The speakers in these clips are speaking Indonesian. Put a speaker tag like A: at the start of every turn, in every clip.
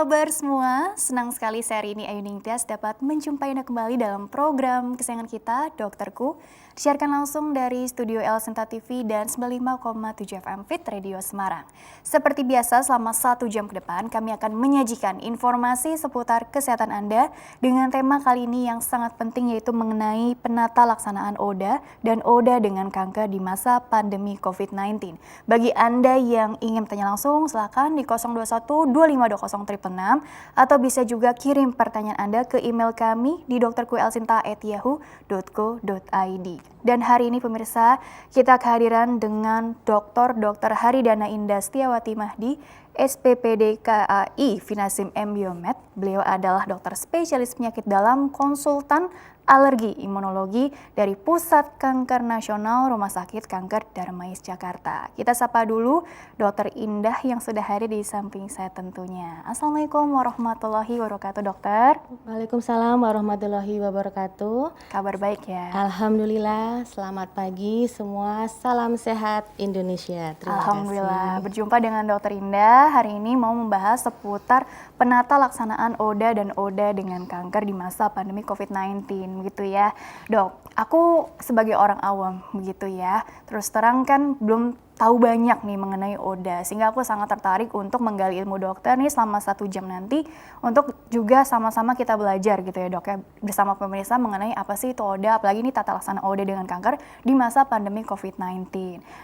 A: kabar semua? Senang sekali saya hari ini Ayu Ningtyas dapat menjumpai Anda kembali dalam program kesayangan kita, Dokterku. Disiarkan langsung dari studio El Sinta TV dan 95,7 FM Fit Radio Semarang. Seperti biasa, selama 1 jam ke depan kami akan menyajikan informasi seputar kesehatan Anda dengan tema kali ini yang sangat penting, yaitu mengenai penata laksanaan ODA dan ODA dengan kanker di masa pandemi COVID-19. Bagi Anda yang ingin bertanya langsung, silakan di 021 2520 666 atau bisa juga kirim pertanyaan Anda ke email kami di dokterkuelsinta@yahoo.co.id. Dan hari ini pemirsa, kita kehadiran dengan Dr. Haridana Indah Setiawati Mahdi, SPPD KAI Finasim M Biomed. Beliau adalah dokter spesialis penyakit dalam, konsultan alergi imunologi dari Pusat Kanker Nasional Rumah Sakit Kanker Darmais Jakarta. Kita sapa dulu Dokter Indah yang sudah hadir di samping saya tentunya. Assalamualaikum warahmatullahi wabarakatuh, dokter.
B: Waalaikumsalam warahmatullahi wabarakatuh.
A: Kabar baik ya?
B: Alhamdulillah, selamat pagi semua. Salam sehat Indonesia. Terima
A: Alhamdulillah,
B: kasih.
A: berjumpa dengan Dokter Indah. Hari ini mau membahas seputar penata laksanaan ODA dan ODA dengan kanker di masa pandemi COVID-19. Begitu ya, Dok. Aku sebagai orang awam begitu ya, terus terang kan belum tahu banyak nih mengenai ODA, sehingga aku sangat tertarik untuk menggali ilmu dokter nih selama 1 jam nanti untuk juga sama-sama kita belajar gitu ya, Dok ya, bersama pemirsa mengenai apa sih itu ODA, apalagi ini tata laksana ODA dengan kanker di masa pandemi COVID-19.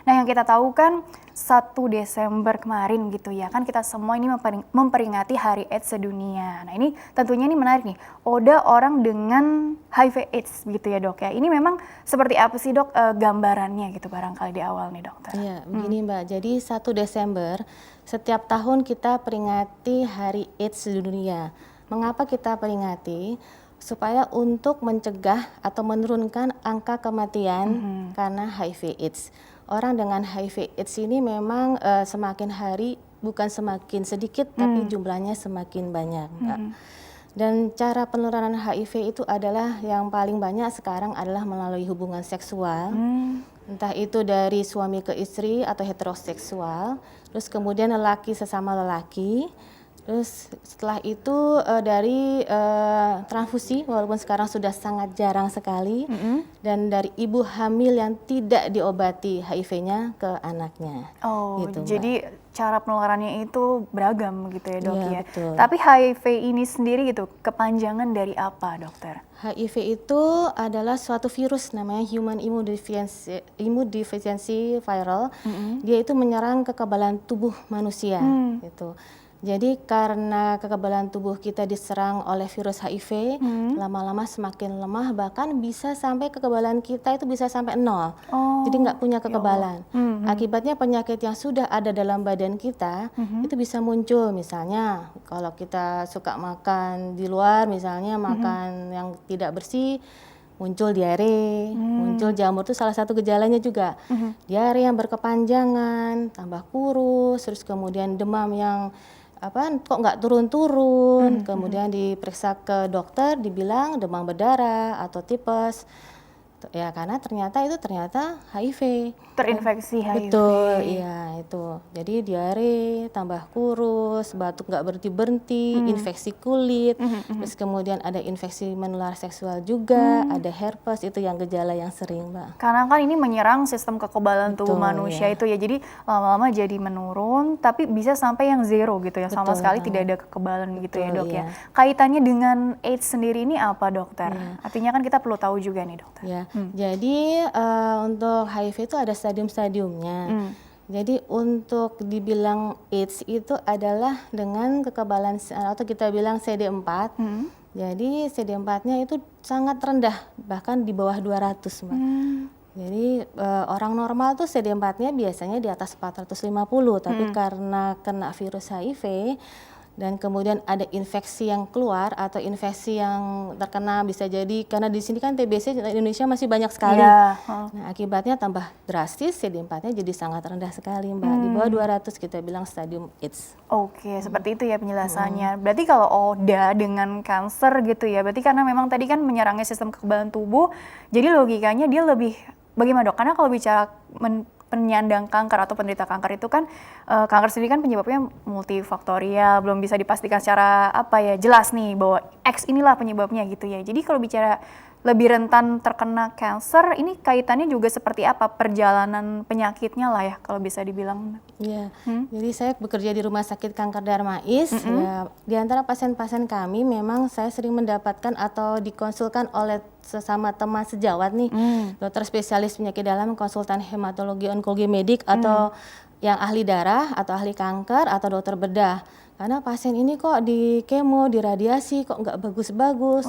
A: Nah, yang kita tahu kan 1 Desember kemarin gitu ya, kan kita semua ini memperingati Hari AIDS sedunia. Nah, ini tentunya ini menarik nih, ODA orang dengan HIV AIDS gitu ya, Dok ya. Ini memang seperti apa sih, Dok, gambarannya gitu barangkali di awal nih, dokter?
B: Iya, begini Mbak. Jadi 1 Desember setiap tahun kita peringati Hari AIDS sedunia. Mengapa kita peringati? Supaya untuk mencegah atau menurunkan angka kematian karena HIV AIDS. Orang dengan HIV AIDS ini memang semakin hari bukan semakin sedikit, tapi jumlahnya semakin banyak, Mbak. Dan cara penularan HIV itu adalah yang paling banyak sekarang adalah melalui hubungan seksual. Entah itu dari suami ke istri atau heteroseksual, terus kemudian lelaki sesama lelaki, terus setelah itu dari transfusi, walaupun sekarang sudah sangat jarang sekali, dan dari ibu hamil yang tidak diobati HIV-nya ke anaknya.
A: Oh,
B: gitu,
A: jadi cara penularannya itu beragam gitu ya, Dok
B: Iya,
A: ya.
B: betul.
A: Tapi HIV ini sendiri gitu, kepanjangan dari apa, dokter?
B: HIV itu adalah suatu virus namanya Human Immunodeficiency Viral. Dia itu menyerang kekebalan tubuh manusia gitu. Jadi karena kekebalan tubuh kita diserang oleh virus HIV, lama-lama semakin lemah, bahkan bisa sampai kekebalan kita itu bisa sampai 0. Jadi nggak punya kekebalan. Akibatnya penyakit yang sudah ada dalam badan kita itu bisa muncul. Misalnya kalau kita suka makan di luar, misalnya makan yang tidak bersih, muncul diare, muncul jamur, itu salah satu gejalanya juga. Diare yang berkepanjangan, tambah kurus, terus kemudian demam yang kok nggak turun-turun, kemudian diperiksa ke dokter, dibilang demam berdarah atau tipes. Ya karena ternyata HIV.
A: Terinfeksi HIV.
B: Betul, iya itu. Jadi diare, tambah kurus, batuk nggak berhenti-berhenti, infeksi kulit, terus kemudian ada infeksi menular seksual juga, ada herpes, itu yang gejala yang sering, Mbak.
A: Karena kan ini menyerang sistem kekebalan tubuh
B: Betul,
A: manusia
B: ya.
A: itu ya, jadi lama-lama jadi menurun, tapi bisa sampai yang zero gitu ya, sama
B: Betul,
A: sekali tidak ada kekebalan gitu ya,
B: betul,
A: Dok ya.
B: iya.
A: Kaitannya dengan AIDS sendiri ini apa, dokter? Artinya kan kita perlu tahu juga nih, dokter.
B: Ya, jadi untuk HIV itu ada stadium-stadiumnya. Jadi untuk dibilang AIDS itu adalah dengan kekebalan atau kita bilang CD4. Jadi CD4-nya itu sangat rendah, bahkan di bawah 200, Mbak. Jadi orang normal tuh CD4-nya biasanya di atas 450, tapi karena kena virus HIV dan kemudian ada infeksi yang keluar atau infeksi yang terkena, bisa jadi karena di sini kan TBC di Indonesia masih banyak sekali.
A: Iya.
B: Nah, akibatnya tambah drastis, CD4-nya jadi sangat rendah sekali, Mbak. Di bawah 200 kita bilang stadium AIDS.
A: Oke, seperti itu ya penjelasannya. Berarti kalau ODA dengan kanker gitu ya, berarti karena memang tadi kan menyerangnya sistem kekebalan tubuh, jadi logikanya dia lebih bagaimana, Dok? Karena kalau bicara penyandang kanker atau penderita kanker itu kan kanker sendiri kan penyebabnya multifaktorial, belum bisa dipastikan secara jelas nih bahwa X inilah penyebabnya gitu ya. Jadi kalau bicara lebih rentan terkena kanker, ini kaitannya juga seperti apa perjalanan penyakitnya lah ya kalau bisa dibilang.
B: Iya, jadi saya bekerja di Rumah Sakit Kanker Darmais. Ya, di antara pasien-pasien kami memang saya sering mendapatkan atau dikonsulkan oleh sesama teman sejawat nih, dokter spesialis penyakit dalam, konsultan hematologi onkologi medik atau yang ahli darah atau ahli kanker atau dokter bedah. Karena pasien ini kok di kemo, di radiasi kok nggak bagus-bagus.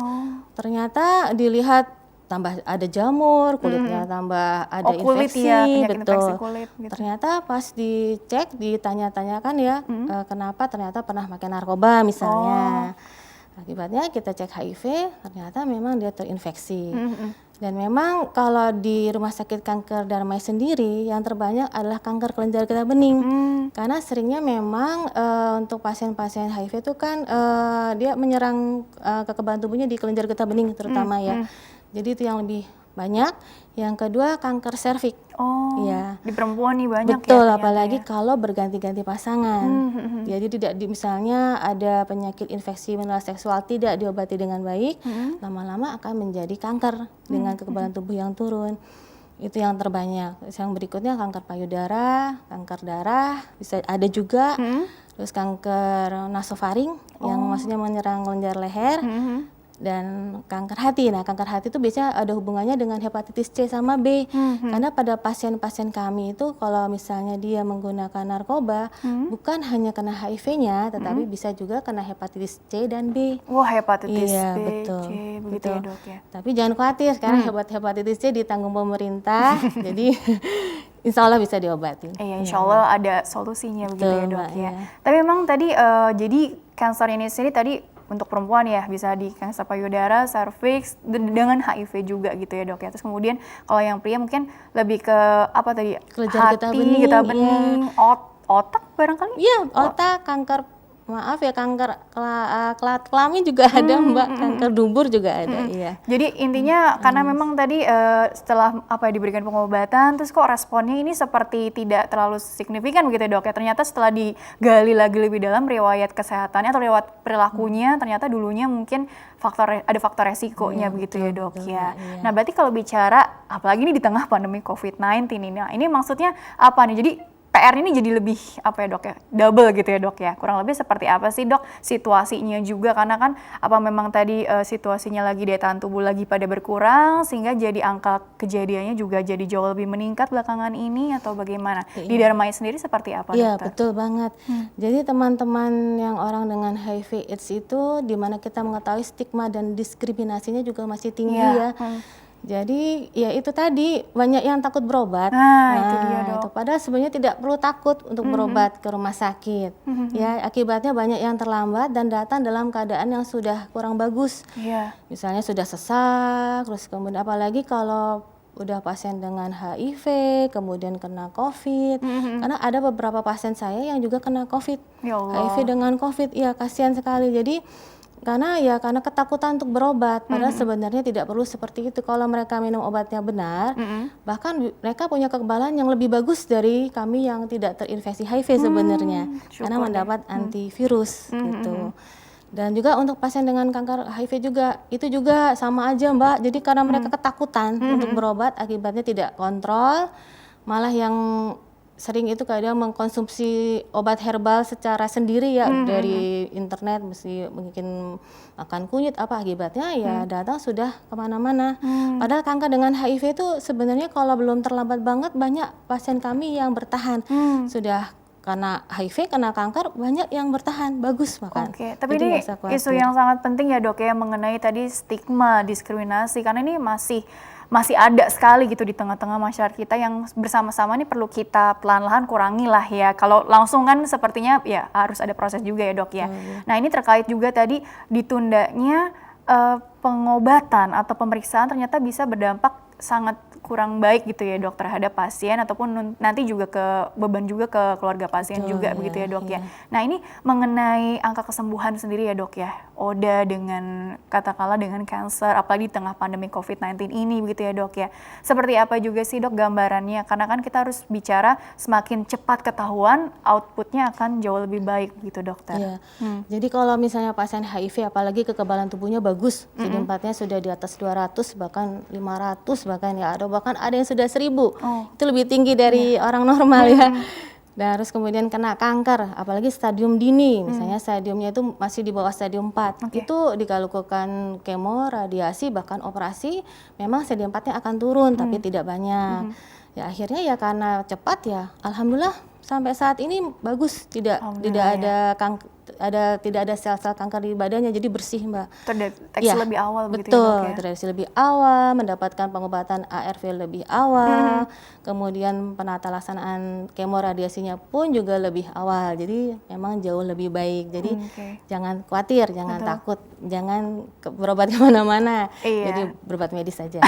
B: Ternyata dilihat tambah ada jamur, kulitnya tambah ada
A: kulit
B: infeksi,
A: ya, penyakit
B: betul.
A: infeksi kulit gitu.
B: Ternyata pas dicek, ditanya-tanyakan ya, kenapa ternyata pernah pakai narkoba misalnya. Akibatnya kita cek HIV, ternyata memang dia terinfeksi. Dan memang kalau di Rumah Sakit Kanker Darmais sendiri yang terbanyak adalah kanker kelenjar getah bening. Karena seringnya memang untuk pasien-pasien HIV itu kan dia menyerang kekebalan tubuhnya di kelenjar getah bening terutama ya. Jadi itu yang lebih banyak. Yang kedua kanker serviks. Ya.
A: Di perempuan nih banyak.
B: Betul,
A: ya.
B: apalagi kalau berganti-ganti pasangan. Jadi tidak misalnya ada penyakit infeksi menular seksual tidak diobati dengan baik, lama-lama akan menjadi kanker dengan kekebalan tubuh yang turun. Itu yang terbanyak. Yang berikutnya kanker payudara, kanker darah, bisa ada juga. Terus kanker nasofaring yang maksudnya menyerang kelenjar leher. Dan kanker hati. Nah, kanker hati itu biasanya ada hubungannya dengan hepatitis C sama B. Karena pada pasien-pasien kami itu kalau misalnya dia menggunakan narkoba, bukan hanya kena HIV-nya, tetapi bisa juga kena hepatitis C dan B.
A: Wah, hepatitis
B: Iya,
A: B,
B: betul,
A: C, begitu
B: betul.
A: ya Dok ya.
B: Tapi jangan khawatir, sekarang hepatitis C ditanggung pemerintah, jadi insya Allah bisa diobati.
A: Iya, insya Allah ada solusinya begitu ya
B: Betul,
A: Dok
B: Mbak,
A: ya.
B: iya.
A: Tapi memang tadi jadi kanker ini sendiri tadi untuk perempuan ya bisa di kanker payudara, serviks dengan HIV juga gitu ya Dok ya. Terus kemudian kalau yang pria mungkin lebih ke
B: Kelenjar getah bening,
A: getah bening, otak barangkali?
B: Iya, otak, kanker, maaf ya, kanker kelamin juga ada Mbak, kanker dubur juga ada, iya.
A: Jadi intinya karena memang tadi setelah diberikan pengobatan, terus kok responnya ini seperti tidak terlalu signifikan begitu ya Dok ya. Ternyata setelah digali lagi lebih dalam riwayat kesehatannya atau riwayat perilakunya, ternyata dulunya mungkin ada faktor resikonya begitu ya Dok ya. Nah berarti kalau bicara, apalagi ini di tengah pandemi COVID-19 ini, nah ini maksudnya apa nih? Jadi PR ini jadi lebih Dok ya, double gitu ya Dok ya. Kurang lebih seperti apa sih Dok situasinya juga, karena kan apa memang tadi situasinya lagi daya tahan tubuh lagi pada berkurang sehingga jadi angka kejadiannya juga jadi jauh lebih meningkat belakangan ini atau bagaimana? Di Darmais sendiri seperti apa
B: Iya,
A: Dokter?
B: betul banget. Jadi teman-teman yang orang dengan HIV AIDS itu di mana kita mengetahui stigma dan diskriminasinya juga masih tinggi ya. Jadi ya itu tadi banyak yang takut berobat.
A: Itu dia Dok.
B: Itu padahal sebenarnya tidak perlu takut untuk berobat ke rumah sakit. Ya, akibatnya banyak yang terlambat dan datang dalam keadaan yang sudah kurang bagus. Misalnya sudah sesak, terus kemudian apalagi kalau udah pasien dengan HIV, kemudian kena COVID. Karena ada beberapa pasien saya yang juga kena COVID.
A: Ya Allah.
B: HIV dengan COVID, ya kasihan sekali. Jadi karena ketakutan untuk berobat, padahal sebenarnya tidak perlu seperti itu. Kalau mereka minum obatnya benar, bahkan mereka punya kekebalan yang lebih bagus dari kami yang tidak terinfeksi HIV sebenarnya, karena mendapat antivirus gitu. Dan juga untuk pasien dengan kanker HIV juga, itu juga sama aja Mbak. Jadi karena mereka ketakutan untuk berobat, akibatnya tidak kontrol, malah yang sering itu kadang mengkonsumsi obat herbal secara sendiri ya, dari internet, mesti mungkin makan kunyit akibatnya ya datang sudah kemana-mana. Padahal kanker dengan HIV itu sebenarnya kalau belum terlambat banget, banyak pasien kami yang bertahan. Sudah karena HIV, kena kanker, banyak yang bertahan, bagus bahkan.
A: Oke, tapi ini isu yang sangat penting ya Dok ya, mengenai tadi stigma, diskriminasi, karena ini masih ada sekali gitu di tengah-tengah masyarakat kita yang bersama-sama nih perlu kita pelan-pelan kurangi lah ya. Kalau langsung kan sepertinya ya harus ada proses juga ya Dok ya. Nah ini terkait juga tadi ditundanya pengobatan atau pemeriksaan ternyata bisa berdampak sangat kurang baik gitu ya dok terhadap pasien ataupun nanti juga beban juga ke keluarga pasien
B: Betul,
A: juga
B: ya,
A: begitu ya dok ya.
B: iya.
A: Nah ini mengenai angka kesembuhan sendiri ya dok ya, ODA dengan katakanlah dengan kanker apalagi di tengah pandemi COVID-19 ini begitu ya dok ya. Seperti apa juga sih dok gambarannya, karena kan kita harus bicara semakin cepat ketahuan outputnya akan jauh lebih baik gitu dokter.
B: Iya. Jadi kalau misalnya pasien HIV apalagi kekebalan tubuhnya bagus, CD4-nya sudah di atas 200 bahkan 500 bahkan ya bahkan ada yang sudah 1000. Itu lebih tinggi dari orang normal ya. Dan harus kemudian kena kanker, apalagi stadium dini, misalnya stadiumnya itu masih di bawah stadium 4. Itu dikalakukan kemo, radiasi bahkan operasi, memang CD4-nya akan turun tapi tidak banyak. Ya akhirnya ya karena cepat ya, alhamdulillah sampai saat ini bagus, tidak ada sel-sel kanker di badannya, jadi bersih Mbak.
A: Terdeteksi lebih awal begitu
B: betul,
A: ya dok ya?
B: terdeteksi lebih awal, mendapatkan pengobatan ARV lebih awal, kemudian penata laksanaan kemo radiasinya pun juga lebih awal, jadi memang jauh lebih baik. Jadi jangan khawatir, jangan takut, jangan berobat kemana-mana, jadi berobat medis saja.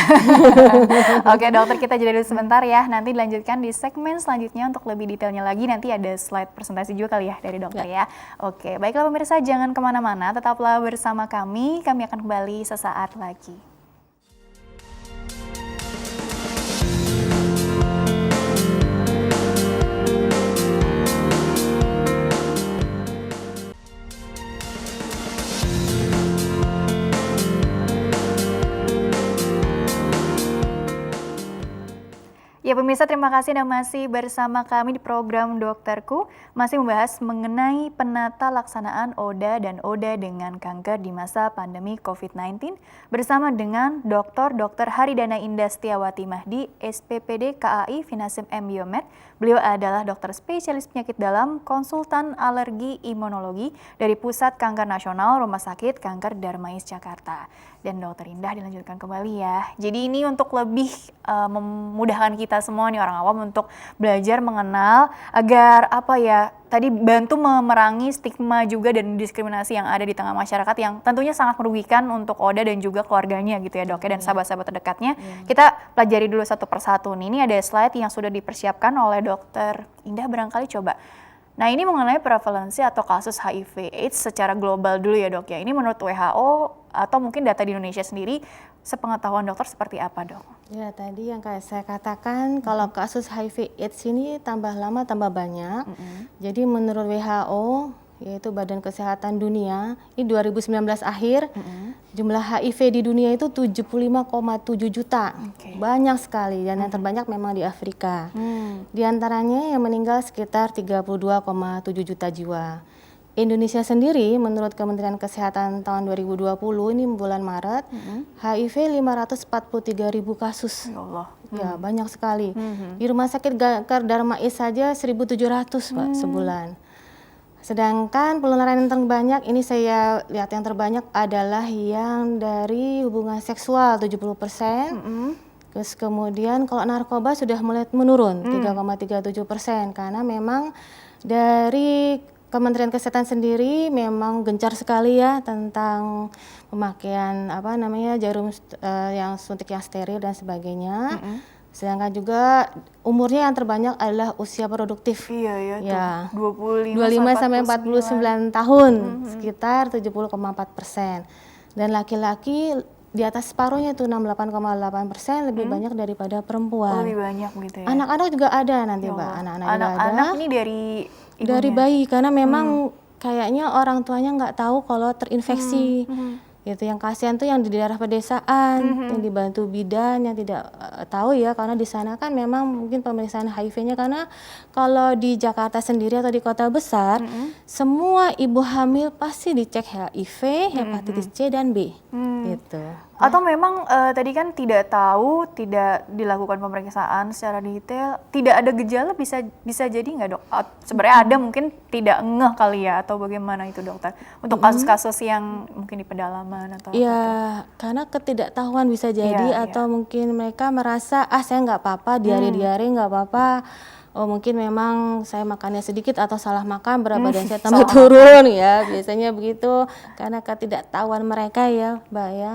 A: Oke dokter, kita jeda dulu sebentar ya, nanti dilanjutkan di segmen selanjutnya untuk lebih detailnya lagi, nanti ada slide presentasi juga kali ya dari dokter ya. Oke, baiklah pemirsa, jangan kemana-mana, tetaplah bersama kami akan kembali sesaat lagi. Ya pemirsa, terima kasih Anda masih bersama kami di program Dokterku, masih membahas mengenai penata laksanaan ODA dan ODA dengan kanker di masa pandemi COVID-19 bersama dengan Dr. Haridana Indah Setiawati Mahdi, SPPD KAI Finasim M Biomed. Beliau adalah dokter spesialis penyakit dalam, konsultan alergi imunologi dari Pusat Kanker Nasional Rumah Sakit Kanker Darmais Jakarta. Dan Dokter Indah dilanjutkan kembali ya. Jadi ini untuk lebih memudahkan kita semua nih orang awam untuk belajar mengenal agar tadi bantu memerangi stigma juga dan diskriminasi yang ada di tengah masyarakat yang tentunya sangat merugikan untuk Oda dan juga keluarganya gitu ya dok ya, dan sahabat-sahabat terdekatnya. Kita pelajari dulu satu persatu nih. Ini ada slide yang sudah dipersiapkan oleh Dokter Indah, barangkali coba. Nah ini mengenai prevalensi atau kasus HIV AIDS secara global dulu ya dok ya. Ini menurut WHO atau mungkin data di Indonesia sendiri, sepengetahuan dokter seperti apa dok?
B: Ya tadi yang kayak saya katakan, kalau kasus HIV AIDS ini tambah lama tambah banyak. Jadi menurut WHO, yaitu Badan Kesehatan Dunia, ini 2019 akhir, jumlah HIV di dunia itu 75,7 juta. Banyak sekali, dan yang terbanyak memang di Afrika. Di antaranya yang meninggal sekitar 32,7 juta jiwa. Indonesia sendiri menurut Kementerian Kesehatan tahun 2020 ini bulan Maret, HIV 543.000 kasus.
A: Ya Allah.
B: Ya, banyak sekali. Di Rumah Sakit Kanker Darmais saja 1.700 Pak sebulan. Sedangkan penularan yang terbanyak, ini saya lihat yang terbanyak adalah yang dari hubungan seksual 70%. Terus kemudian kalau narkoba sudah mulai menurun 3,37%, karena memang dari Kementerian Kesehatan sendiri memang gencar sekali ya tentang pemakaian jarum yang suntik yang steril dan sebagainya. Sedangkan juga umurnya yang terbanyak adalah usia produktif.
A: Iya ya, 25
B: sampai 49 tahun, sekitar 70,4%. Dan laki-laki di atas separuhnya itu 68,8%, lebih banyak daripada perempuan.
A: Lebih banyak gitu ya.
B: Anak-anak juga ada nanti Mbak,
A: anak-anak ini dari ibunya?
B: Dari bayi, karena memang kayaknya orang tuanya nggak tahu kalau terinfeksi. Gitu, yang kasihan tuh yang di daerah pedesaan, yang dibantu bidan, yang tidak tahu ya, karena di sana kan memang mungkin pemeriksaan HIV-nya, karena kalau di Jakarta sendiri atau di kota besar, semua ibu hamil pasti dicek HIV, hepatitis C dan B, gitu.
A: Atau memang tadi kan tidak tahu, tidak dilakukan pemeriksaan secara detail, tidak ada gejala, bisa jadi nggak dok? Sebenarnya ada, mungkin tidak ngeh kali ya, atau bagaimana itu dokter? Untuk kasus-kasus yang mungkin di pedalaman atau
B: ya, karena ketidaktahuan bisa jadi, atau mungkin mereka merasa saya nggak apa-apa, diare-diare nggak apa-apa, oh mungkin memang saya makannya sedikit atau salah makan, berat badan saya tambah turun ya, biasanya begitu karena ketidaktahuan mereka ya Mbak ya.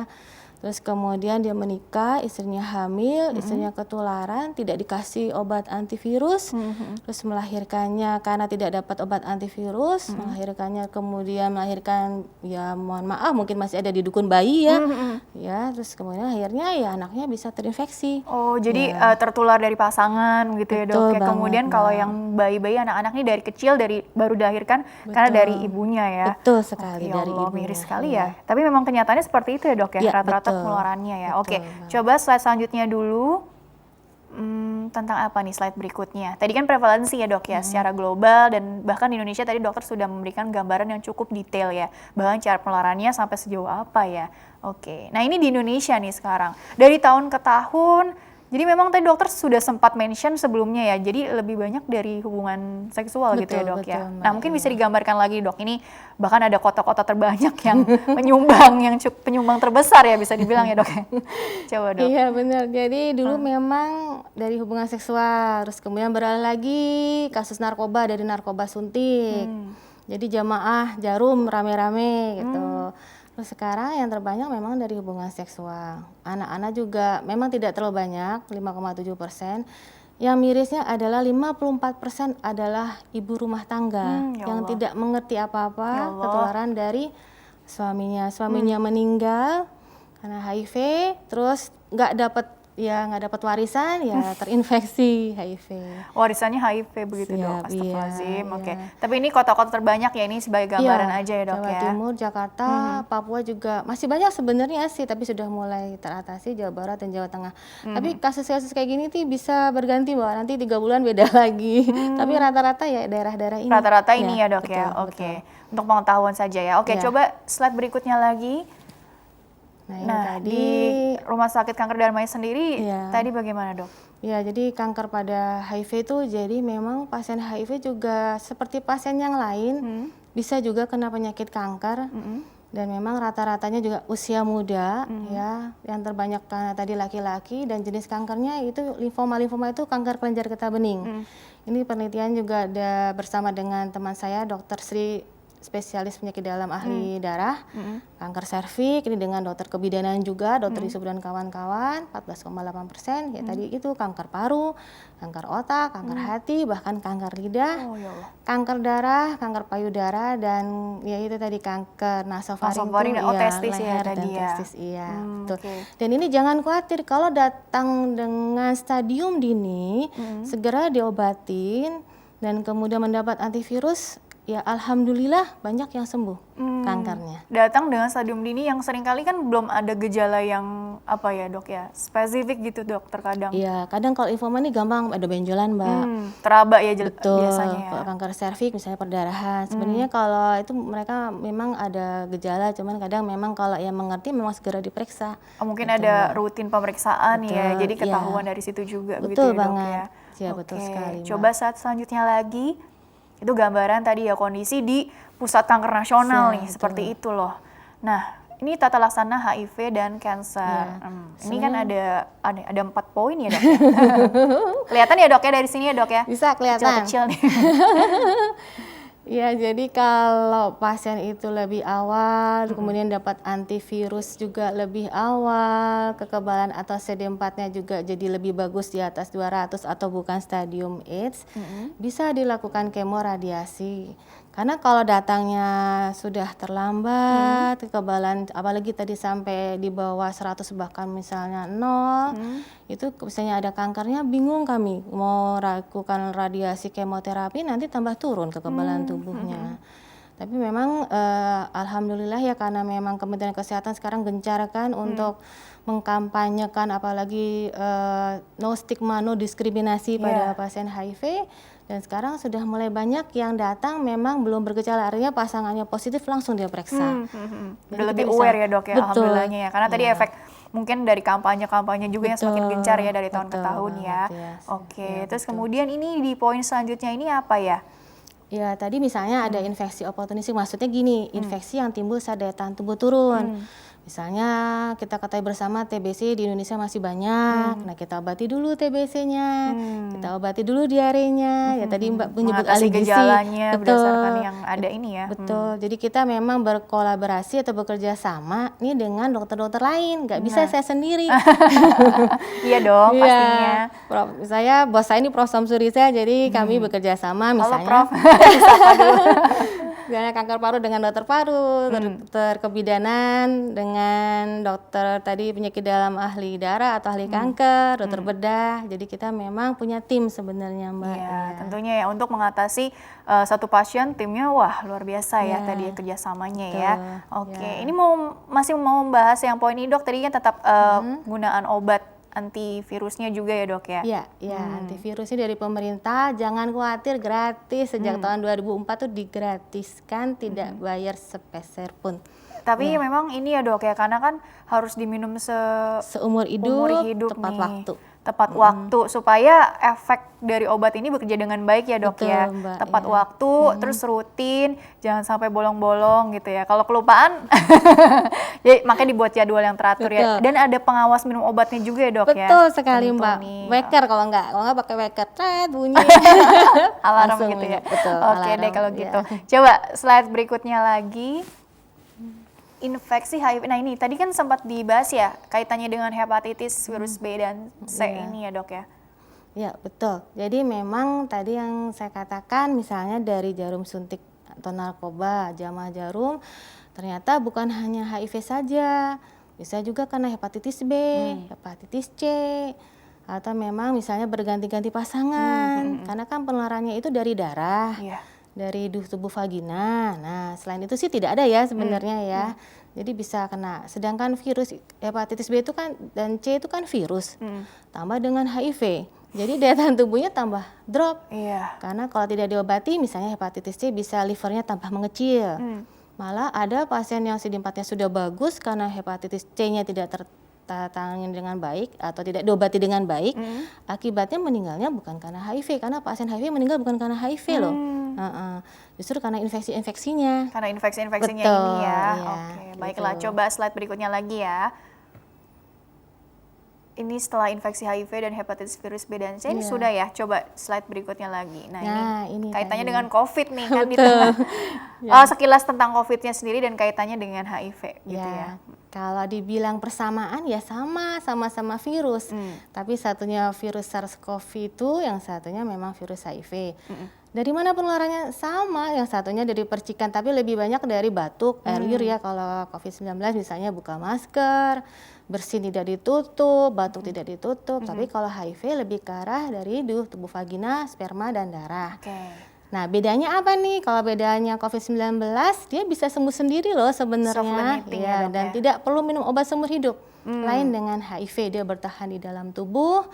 B: Terus kemudian dia menikah, istrinya hamil, istrinya ketularan, tidak dikasih obat antivirus, terus melahirkannya karena tidak dapat obat antivirus, melahirkannya kemudian melahirkan ya mohon maaf mungkin masih ada di dukun bayi ya, ya terus kemudian akhirnya ya anaknya bisa terinfeksi.
A: Oh, jadi tertular dari pasangan gitu ya dok.
B: Betul
A: Ya, kemudian
B: banget,
A: kalau
B: Mbak.
A: yang bayi-bayi anak-anak ini dari kecil dari baru dilahirkan karena dari ibunya ya.
B: Betul sekali,
A: Ya
B: dari
A: Allah,
B: ibunya,
A: miris sekali
B: iya.
A: ya. Tapi memang kenyataannya seperti itu ya dok ya,
B: Iya,
A: rata-rata
B: betul.
A: penularannya ya.
B: Betul,
A: Oke,
B: Mbak.
A: coba slide selanjutnya dulu. Tentang apa nih slide berikutnya? Tadi kan prevalensi ya dok ya, secara global dan bahkan di Indonesia tadi dokter sudah memberikan gambaran yang cukup detail ya. Bahkan cara penularannya sampai sejauh apa ya. Oke, nah ini di Indonesia nih sekarang. Dari tahun ke tahun, jadi memang tadi dokter sudah sempat mention sebelumnya ya, jadi lebih banyak dari hubungan seksual gitu ya
B: Betul,
A: dok ya.
B: betul, Mbak,
A: Nah mungkin bisa
B: iya.
A: digambarkan lagi dok, ini bahkan ada kota-kota terbanyak yang menyumbang, yang penyumbang terbesar ya bisa dibilang ya dok ya. Coba dok.
B: Iya benar. Jadi dulu memang dari hubungan seksual, terus kemudian beralih lagi kasus narkoba dari narkoba suntik. Jadi jamaah jarum rame-rame gitu. Terus sekarang yang terbanyak memang dari hubungan seksual. Anak-anak juga memang tidak terlalu banyak, 5,7%. Yang mirisnya adalah 54% adalah ibu rumah tangga
A: Ya
B: yang
A: Allah.
B: tidak mengerti
A: Ya
B: apa-apa
A: Allah.
B: ketularan dari suaminya. Suaminya meninggal karena HIV, terus nggak dapat warisan ya terinfeksi HIV.
A: Warisannya HIV begitu dok,
B: Siap,
A: astagfirullahaladzim.
B: iya,
A: Oke.
B: iya.
A: Tapi ini kota-kota terbanyak ya, ini sebagai gambaran
B: Iya,
A: aja ya dok
B: Jawa
A: ya.
B: Timur, Jakarta, Papua juga masih banyak sebenarnya sih, tapi sudah mulai teratasi Jawa Barat dan Jawa Tengah. Tapi kasus-kasus kayak gini tuh bisa berganti Mbak, nanti 3 bulan beda lagi. Tapi rata-rata ya daerah-daerah ini.
A: Rata-rata ini ya dok
B: betul,
A: ya.
B: betul.
A: Oke. Untuk pengetahuan saja ya. Oke,
B: Iya.
A: coba slide berikutnya lagi.
B: Nah, ini
A: Nah,
B: tadi
A: di Rumah Sakit Kanker Darmais sendiri
B: Iya.
A: tadi bagaimana dok?
B: ya, jadi kanker pada HIV itu jadi memang pasien HIV juga seperti pasien yang lain bisa juga kena penyakit kanker. Dan memang rata-ratanya juga usia muda ya, yang terbanyak karena tadi laki-laki dan jenis kankernya itu limfoma itu kanker kelenjar getah bening. Ini penelitian juga ada bersama dengan teman saya Dr. Sri, spesialis penyakit dalam ahli darah, kanker serviks, ini dengan dokter kebidanan juga, dokter Yusuf dan kawan-kawan, 14,8%, ya tadi itu kanker paru, kanker otak, kanker hati, bahkan kanker lidah,
A: Oh ya Allah.
B: kanker darah, kanker payudara, dan ya itu tadi kanker nasofaring,
A: Nasofaring dan
B: iya,
A: testis ya
B: leher
A: tadi
B: dan
A: ya.
B: testis, iya, betul.
A: Oke.
B: Dan ini jangan khawatir kalau datang dengan stadium dini, segera diobatin dan kemudian mendapat antivirus, ya alhamdulillah banyak yang sembuh kankernya.
A: Datang dengan stadium dini yang seringkali kan belum ada gejala yang apa ya dok ya, spesifik gitu dok terkadang.
B: Iya, kadang kalau limfoma ini gampang ada benjolan, Mbak.
A: Teraba ya
B: Betul,
A: biasanya ya.
B: kalau kanker serviks misalnya perdarahan. Sebenarnya kalau itu mereka memang ada gejala, cuman kadang memang kalau yang mengerti memang segera diperiksa.
A: Oh, mungkin
B: Gitu,
A: ada
B: Mbak.
A: rutin pemeriksaan ya,
B: Betul,
A: jadi ketahuan
B: iya.
A: dari situ juga begitu
B: Betul
A: ya dok
B: banget.
A: ya.
B: Iya, betul
A: Oke,
B: sekali, Mbak.
A: coba saat selanjutnya lagi, itu gambaran tadi ya kondisi di Pusat Kanker Nasional
B: Siap,
A: nih, seperti itu loh. Nah, ini tata laksana HIV dan kanker.
B: Iya.
A: Ini kan ada 4 poin ya dok ya. Kelihatan ya dok ya dari sini ya dok ya.
B: Bisa kelihatan.
A: Kecil-kecil nih.
B: Ya, jadi kalau pasien itu lebih awal, kemudian dapat antivirus juga lebih awal, kekebalan atau CD4-nya juga jadi lebih bagus di atas 200 atau bukan stadium AIDS, bisa dilakukan kemoradiasi. Karena kalau datangnya sudah terlambat, kekebalan apalagi tadi sampai di bawah 100 bahkan misalnya 0, itu misalnya ada kankernya, bingung kami mau lakukan radiasi kemoterapi nanti tambah turun kekebalan tubuhnya. Tapi memang alhamdulillah ya, karena memang Kementerian Kesehatan sekarang gencarkan untuk mengkampanyekan apalagi no stigma, no diskriminasi pada pasien HIV. Dan sekarang sudah mulai banyak yang datang memang belum bergejala, artinya pasangannya positif langsung dia periksa.
A: Udah
B: Jadi
A: lebih
B: kita bisa-
A: aware ya dok ya,
B: Betul.
A: alhamdulillahnya ya. Karena tadi
B: Iya.
A: efek mungkin dari kampanye-kampanye juga yang semakin
B: Betul,
A: gencar ya dari tahun ke
B: betul
A: tahun ya.
B: banget ya.
A: Oke,
B: Iya,
A: terus
B: betul.
A: kemudian ini di poin selanjutnya ini apa ya?
B: Ya, tadi misalnya ada infeksi oportunistik, maksudnya gini, infeksi yang timbul saat daya tahan tubuh turun. Misalnya kita ketahui bersama TBC di Indonesia masih banyak, nah kita obati dulu TBC-nya, kita obati dulu diarenya, ya tadi Mbak menyebut
A: Mengatasi
B: ahli gizi.
A: gejalanya berdasarkan
B: Betul,
A: yang ada ini ya.
B: betul. Jadi kita memang berkolaborasi atau bekerja sama nih dengan dokter-dokter lain, nggak bisa saya sendiri.
A: Iya dong,
B: Iya,
A: pastinya.
B: bos saya ini Prof. Samsurisa, jadi kami bekerja sama
A: Halo
B: misalnya.
A: Prof, disapa dulu.
B: Misalnya kanker paru dengan dokter paru, dokter kebidanan dengan dokter tadi penyakit dalam ahli darah atau ahli kanker, dokter bedah. Jadi kita memang punya tim sebenarnya Mbak.
A: Iya,
B: Ya.
A: tentunya ya untuk mengatasi satu pasien timnya wah luar biasa ya tadi kerjasamanya ya. Oke, ini masih mau membahas yang poin ini dok. Tadi kan tetap penggunaan obat antivirusnya juga ya dok ya.
B: Iya, antivirusnya dari pemerintah, jangan khawatir, gratis. Sejak tahun 2004 tuh digratiskan, tidak bayar sepeser pun.
A: Tapi memang ini ya dok ya, karena kan harus diminum
B: Seumur
A: umur
B: hidup,
A: hidup
B: tepat
A: nih.
B: waktu.
A: Tepat waktu supaya efek dari obat ini bekerja dengan baik ya dok
B: Betul,
A: ya.
B: Mbak,
A: Tepat
B: ya.
A: waktu, terus rutin, jangan sampai bolong-bolong gitu ya. Kalau kelupaan, ya makanya dibuat jadwal yang teratur ya.
B: Betul.
A: Dan ada pengawas minum obatnya juga ya dok ya.
B: Betul sekali
A: Tentu
B: Mbak.
A: nih.
B: Weker kalau nggak pakai weker, bunyi.
A: Alarm
B: Langsung
A: gitu ya.
B: bunyi. Betul,
A: Oke deh
B: alarm,
A: kalau
B: ya.
A: gitu. Coba slide berikutnya lagi. Infeksi HIV. Nah ini tadi kan sempat dibahas ya kaitannya dengan hepatitis virus B dan C ini ya dok ya.
B: Ya betul. Jadi memang tadi yang saya katakan misalnya dari jarum suntik atau narkoba, jamah jarum, ternyata bukan hanya HIV saja, bisa juga karena hepatitis B, hepatitis C, atau memang misalnya berganti-ganti pasangan, karena kan penularannya itu dari darah.
A: Iya.
B: Dari tubuh vagina. Nah, selain itu sih tidak ada ya sebenarnya ya. Jadi bisa kena. Sedangkan virus hepatitis B itu kan dan C itu kan virus. Tambah dengan HIV. Jadi daya tahan tubuhnya tambah drop.
A: Iya.
B: Karena kalau tidak diobati misalnya hepatitis C bisa livernya tambah mengecil. Malah ada pasien yang CD4-nya sudah bagus karena hepatitis C-nya tidak tertangani dengan baik atau tidak diobati dengan baik, akibatnya meninggalnya bukan karena HIV, karena pasien HIV meninggal bukan karena HIV loh, justru karena infeksinya.
A: Karena infeksinya
B: Betul,
A: ini ya.
B: iya,
A: Oke, baiklah.
B: gitu.
A: Coba slide berikutnya lagi ya. Ini setelah infeksi HIV dan hepatitis virus B dan C ini sudah ya. Coba slide berikutnya lagi. Nah, ini kaitannya
B: tadi.
A: dengan COVID nih kan di
B: Betul.
A: tengah. Sekilas tentang COVID-nya sendiri dan kaitannya dengan HIV gitu ya.
B: Kalau dibilang persamaan ya sama-sama virus. Tapi satunya virus SARS-CoV itu, yang satunya memang virus HIV. Dari mana penularannya? Sama, yang satunya dari percikan, tapi lebih banyak dari batuk, air liur ya. Kalau COVID-19 misalnya buka masker, bersin tidak ditutup, batuk tidak ditutup. Tapi kalau HIV lebih ke arah dari tubuh vagina, sperma, dan darah. Nah, bedanya apa nih? Kalau bedanya COVID-19, dia bisa sembuh sendiri loh sebenarnya.
A: Ya,
B: dan tidak perlu minum obat seumur hidup. Lain dengan HIV, dia bertahan di dalam tubuh.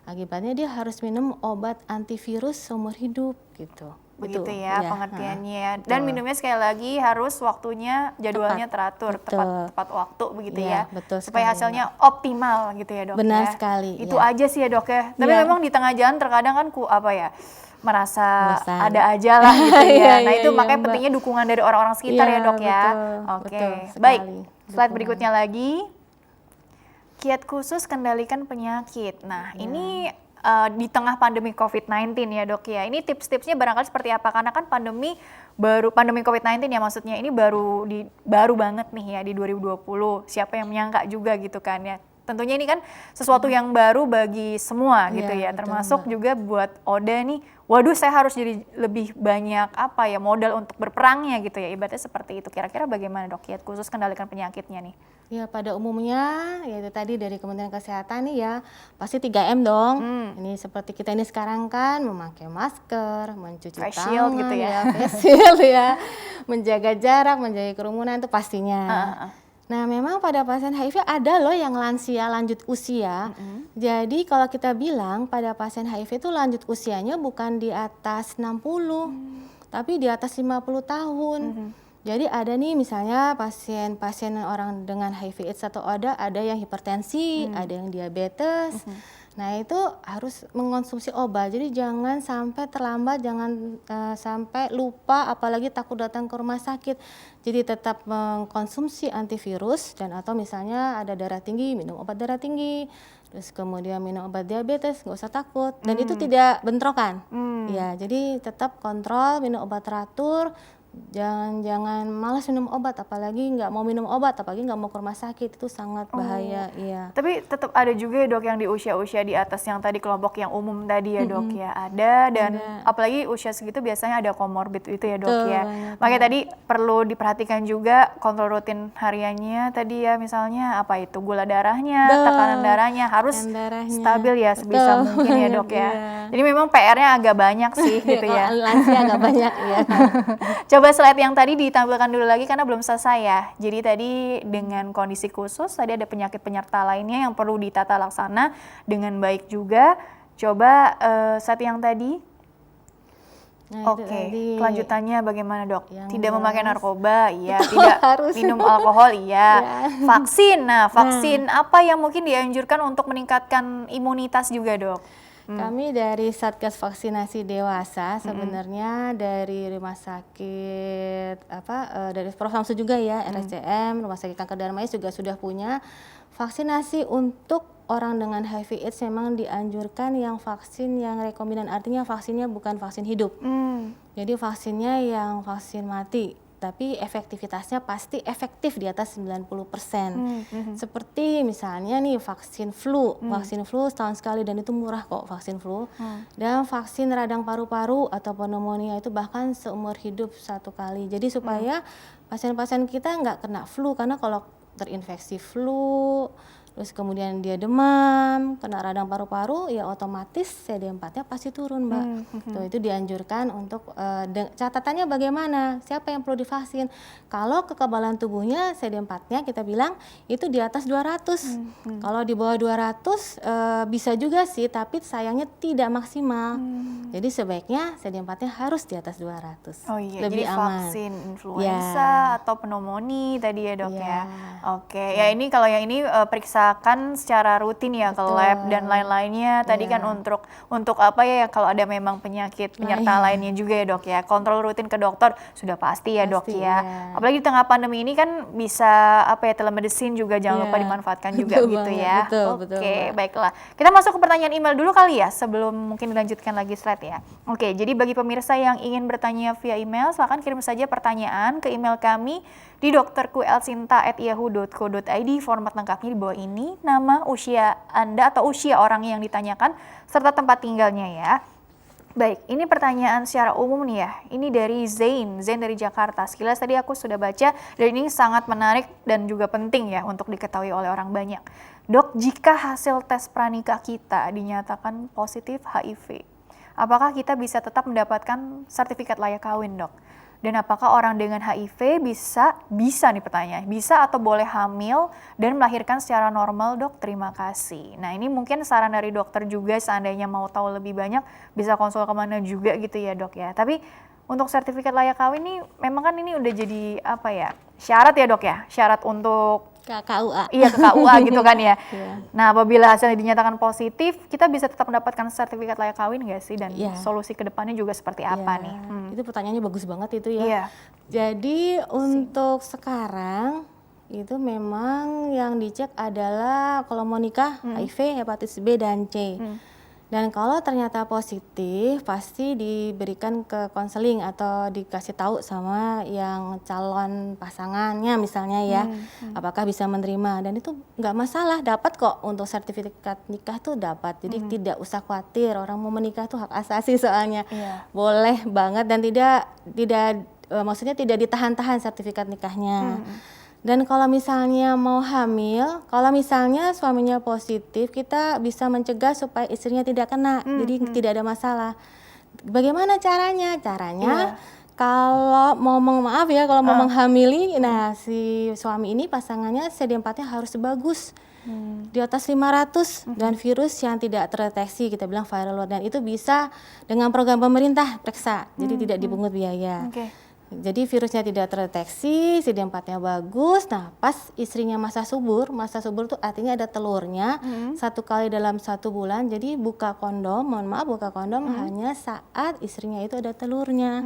B: Akibatnya dia harus minum obat antivirus seumur hidup gitu.
A: Begitu ya pengertiannya ya. Dan minumnya sekali lagi harus waktunya, jadwalnya teratur, tepat waktu begitu ya.
B: Betul
A: supaya
B: sekali,
A: hasilnya optimal gitu ya dok.
B: Benar
A: ya.
B: sekali.
A: Itu aja sih ya dok ya. Tapi memang di tengah jalan terkadang kan merasa
B: Bosan.
A: ada aja lah gitu ya. Nah itu
B: iya,
A: makanya
B: Mbak.
A: pentingnya dukungan dari orang-orang sekitar ya dok ya. Oke, baik. Slide berikutnya lagi. Kiat khusus kendalikan penyakit. Nah ini di tengah pandemi COVID-19 ya dok ya. Ini tips-tipsnya barangkali seperti apa? Karena kan pandemi COVID-19 ya maksudnya ini baru banget nih ya di 2020. Siapa yang menyangka juga gitu kan ya. Tentunya ini kan sesuatu yang baru bagi semua gitu ya. Termasuk juga buat Oda nih. Waduh saya harus jadi lebih banyak modal untuk berperangnya gitu ya. Ibaratnya seperti itu. Kira-kira bagaimana dok kiat khusus kendalikan penyakitnya nih?
B: Ya pada umumnya yaitu tadi dari Kementerian Kesehatan nih ya pasti 3M dong. Ini seperti kita ini sekarang kan memakai masker, mencuci
A: Face shield
B: tangan
A: gitu ya.
B: face shield ya, menjaga jarak, menjaga kerumunan itu pastinya. Nah memang pada pasien HIV ada loh yang lansia lanjut usia. Jadi kalau kita bilang pada pasien HIV itu lanjut usianya bukan di atas 60, tapi di atas 50 tahun. Jadi ada nih misalnya pasien orang dengan HIV AIDS atau ada yang hipertensi, ada yang diabetes. Nah itu harus mengkonsumsi obat, jadi jangan sampai terlambat, jangan sampai lupa, apalagi takut datang ke rumah sakit. Jadi tetap mengkonsumsi antivirus dan atau misalnya ada darah tinggi, minum obat darah tinggi, terus kemudian minum obat diabetes, nggak usah takut. Dan itu tidak bentrokan. Ya, jadi tetap kontrol, minum obat teratur. Jangan malas minum obat, apalagi nggak mau minum obat, apalagi nggak mau ke rumah sakit, itu sangat bahaya. Iya.
A: Tapi tetap ada juga ya dok yang di usia-usia di atas yang tadi kelompok yang umum tadi ya dok ya, ada dan apalagi usia segitu biasanya ada komorbid itu ya dok ya. Makanya tadi perlu diperhatikan juga kontrol rutin hariannya tadi ya, misalnya apa itu gula darahnya, tekanan darahnya harus stabil ya sebisa mungkin ya dok ya. Jadi memang PR-nya agak banyak sih gitu ya.
B: Lansia agak banyak ya.
A: Coba slide yang tadi ditampilkan dulu lagi karena belum selesai ya. Jadi tadi dengan kondisi khusus, tadi ada penyakit penyerta lainnya yang perlu ditata laksana dengan baik juga. Coba slide yang tadi.
B: Nah,
A: Oke, kelanjutannya bagaimana dok?
B: Yang
A: Tidak memakai
B: jelas.
A: narkoba, iya. Tidak
B: harus.
A: minum alkohol, iya. Vaksin, nah vaksin apa yang mungkin dianjurkan untuk meningkatkan imunitas juga dok?
B: Kami dari Satgas Vaksinasi Dewasa sebenarnya dari rumah sakit dari Prof Samsu juga ya, RSCM, Rumah Sakit Kanker Darmais juga sudah punya vaksinasi untuk orang dengan HIV/AIDS. Memang dianjurkan yang vaksin yang rekombinan, artinya vaksinnya bukan vaksin hidup. Jadi vaksinnya yang vaksin mati. Tapi efektivitasnya pasti efektif di atas 90%. Seperti misalnya nih vaksin flu setahun sekali dan itu murah kok vaksin flu. Dan vaksin radang paru-paru atau pneumonia itu bahkan seumur hidup 1 kali. Jadi supaya pasien-pasien kita nggak kena flu, karena kalau terinfeksi flu, terus kemudian dia demam, kena radang paru-paru, ya otomatis CD4-nya pasti turun, Mbak. Tuh, itu dianjurkan untuk catatannya bagaimana, siapa yang perlu divaksin. Kalau kekebalan tubuhnya CD4-nya kita bilang itu di atas 200. Kalau di bawah 200 bisa juga sih, tapi sayangnya tidak maksimal. Jadi sebaiknya CD4-nya harus di atas 200.
A: Oh iya,
B: lebih
A: jadi
B: aman.
A: vaksin influenza atau pneumonia tadi ya dok ya. Oke, ya ini kalau yang ini periksakan secara rutin ya ke lab dan lain-lainnya. Tadi kan untuk apa ya, kalau ada memang penyakit penyerta lainnya juga ya dok ya. Kontrol rutin ke dokter sudah pasti ya dok ya. Apalagi di tengah pandemi ini kan bisa apa ya, telemedicine juga jangan lupa dimanfaatkan juga gitu ya. Oke, baiklah. Kita masuk ke pertanyaan email dulu kali ya sebelum mungkin dilanjutkan lagi slide ya. Oke, jadi bagi pemirsa yang ingin bertanya via email, silakan kirim saja pertanyaan ke email kami di dokterkuelsinta@yahoo.co.id. Format lengkapnya di bawah ini, nama, usia Anda atau usia orang yang ditanyakan, serta tempat tinggalnya ya. Baik, ini pertanyaan secara umum nih ya. Ini dari Zain dari Jakarta. Sekilas tadi aku sudah baca dan ini sangat menarik dan juga penting ya untuk diketahui oleh orang banyak. Dok, jika hasil tes pranikah kita dinyatakan positif HIV, apakah kita bisa tetap mendapatkan sertifikat layak kawin, dok? Dan apakah orang dengan HIV bisa nih pertanyaan, bisa atau boleh hamil dan melahirkan secara normal, dok? Terima kasih. Nah, ini mungkin saran dari dokter juga, seandainya mau tahu lebih banyak bisa konsul kemana juga gitu ya dok ya. Tapi untuk sertifikat layak kawin ini memang kan ini udah jadi apa ya, syarat ya dok ya, syarat untuk
B: KUA.
A: Iya, ke KUA gitu kan ya. Nah, apabila hasilnya dinyatakan positif, kita bisa tetap mendapatkan sertifikat layak kawin nggak sih? Dan solusi ke depannya juga seperti apa nih?
B: Itu pertanyaannya bagus banget itu ya.
A: Iya.
B: Jadi untuk sekarang itu memang yang dicek adalah kalau mau nikah HIV, hepatitis B dan C. Dan kalau ternyata positif, pasti diberikan ke konseling atau dikasih tahu sama yang calon pasangannya misalnya ya, apakah bisa menerima. Dan itu nggak masalah, dapat kok untuk sertifikat nikah tuh dapat. Jadi tidak usah khawatir, orang mau menikah tuh hak asasi soalnya. Boleh banget dan maksudnya tidak ditahan-tahan sertifikat nikahnya. Dan kalau misalnya mau hamil, kalau misalnya suaminya positif, kita bisa mencegah supaya istrinya tidak kena, jadi tidak ada masalah. Bagaimana caranya? Caranya kalau mau kalau mau menghamili, nah si suami ini pasangannya CD4-nya harus bagus. Di atas 500 dan virus yang tidak terdeteksi, kita bilang viral load, dan itu bisa dengan program pemerintah periksa, jadi tidak dipungut biaya. Jadi virusnya tidak terdeteksi, CD4-nya bagus. Nah, pas istrinya masa subur tuh artinya ada telurnya 1 kali dalam 1 bulan. Jadi buka kondom, mohon maaf buka kondom hanya saat istrinya itu ada telurnya.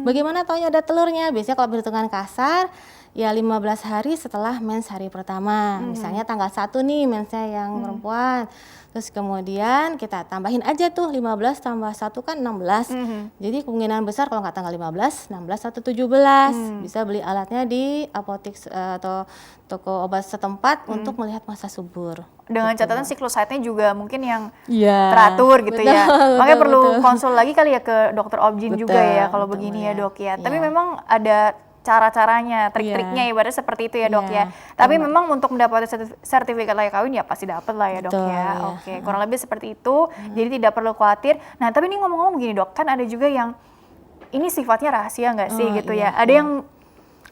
B: Bagaimana taunya ada telurnya? Biasanya kalau berhitungan kasar, ya 15 hari setelah mens hari pertama. Misalnya tanggal 1 nih mensnya yang perempuan. Terus kemudian kita tambahin aja tuh 15 tambah 1 kan 16. Jadi kemungkinan besar kalau nggak tanggal 15, 16 atau 17. Bisa beli alatnya di apotek atau toko obat setempat untuk melihat masa subur.
A: Dengan
B: Gitu,
A: catatan
B: Mbak.
A: siklus haidnya juga mungkin yang
B: Iya,
A: teratur gitu ya.
B: betul,
A: Makanya perlu
B: betul.
A: konsul lagi kali ya ke dokter obgyn juga
B: Betul,
A: ya kalau
B: betul,
A: begini ya
B: Mbak.
A: dok ya. Tapi
B: Iya.
A: memang ada cara-caranya, trik-triknya ibaratnya seperti itu ya dok
B: Iya,
A: ya. Tapi
B: Mbak.
A: memang untuk mendapatkan sertifikat layak kawin ya pasti dapat lah ya dok
B: Betul,
A: ya.
B: iya.
A: Oke, kurang lebih seperti itu. Jadi tidak perlu khawatir. Nah tapi ini ngomong-ngomong gini dok, kan ada juga yang ini sifatnya rahasia nggak sih
B: Oh,
A: gitu
B: iya,
A: ya. Ada
B: iya.
A: yang